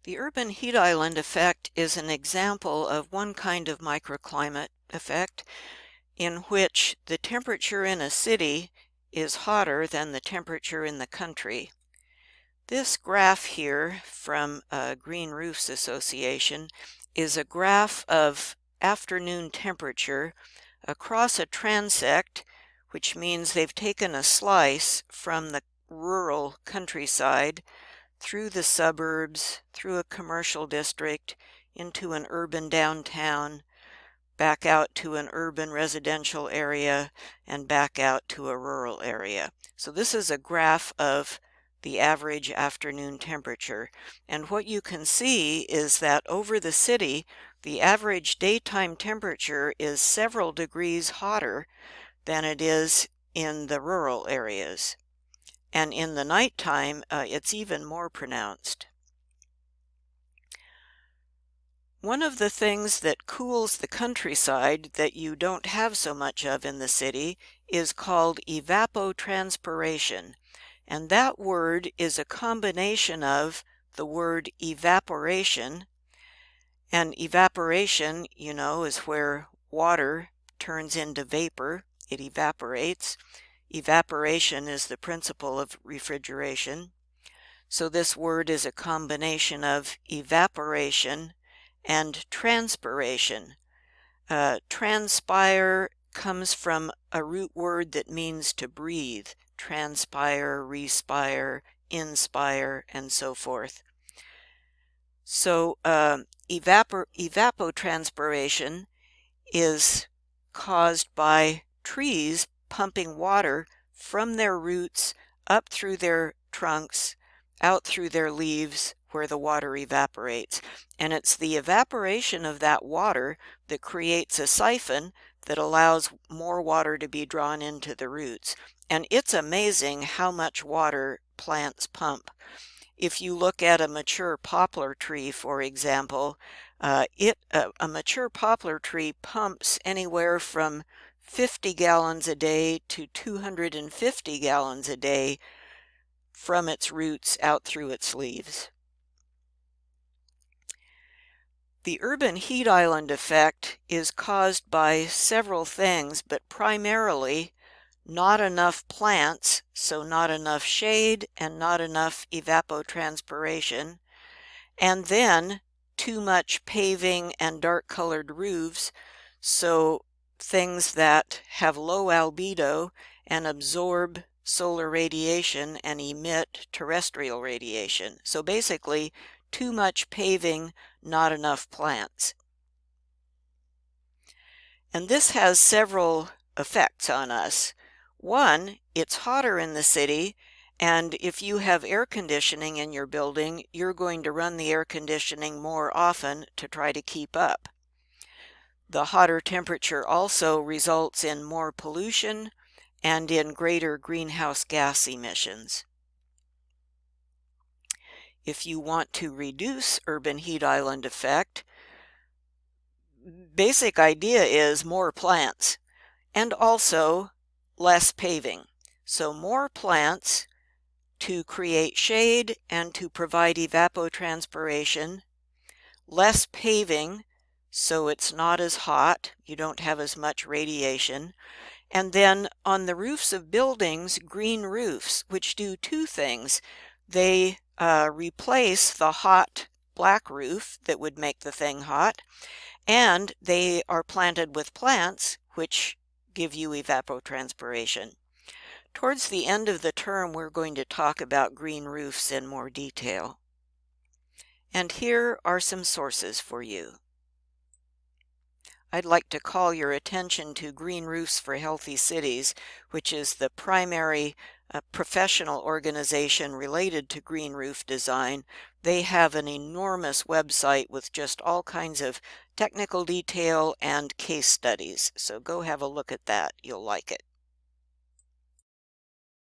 The urban heat island effect is an example of one kind of microclimate effect in which the temperature in a city is hotter than the temperature in the country. This graph here from Green Roofs Association is a graph of afternoon temperature across a transect, which means they've taken a slice from the rural countryside through the suburbs, through a commercial district, into an urban downtown, back out to an urban residential area, and back out to a rural area. So this is a graph of the average afternoon temperature. And what you can see is that over the city, the average daytime temperature is several degrees hotter than it is in the rural areas. And in the nighttime, it's even more pronounced. One of the things that cools the countryside that you don't have so much of in the city is called evapotranspiration. And that word is a combination of the word evaporation, and evaporation, you know, is where water turns into vapor. It evaporates. Evaporation is the principle of refrigeration. So this word is a combination of evaporation and transpiration. Transpire comes from a root word that means to breathe. Transpire, respire, inspire, and so forth. So evapotranspiration is caused by trees pumping water from their roots up through their trunks, out through their leaves where the water evaporates. And it's the evaporation of that water that creates a siphon that allows more water to be drawn into the roots. And it's amazing how much water plants pump. If you look at a mature poplar tree, for example, a mature poplar tree pumps anywhere from 50 gallons a day to 250 gallons a day from its roots out through its leaves. The urban heat island effect is caused by several things, but primarily not enough plants, so not enough shade and not enough evapotranspiration, and then too much paving and dark-colored roofs, so things that have low albedo and absorb solar radiation and emit terrestrial radiation. So basically, too much paving, not enough plants. And this has several effects on us. One, it's hotter in the city, and if you have air conditioning in your building, you're going to run the air conditioning more often to try to keep up. The hotter temperature also results in more pollution and in greater greenhouse gas emissions. If you want to reduce urban heat island effect, basic idea is more plants and also less paving. So more plants to create shade and to provide evapotranspiration, less paving so it's not as hot, you don't have as much radiation, and then on the roofs of buildings, green roofs, which do two things. They replace the hot black roof that would make the thing hot, and they are planted with plants which give you evapotranspiration. Towards the end of the term, we're going to talk about green roofs in more detail. And here are some sources for you. I'd like to call your attention to Green Roofs for Healthy Cities, which is the primary professional organization related to green roof design. They have an enormous website with just all kinds of technical detail and case studies. So go have a look at that. You'll like it.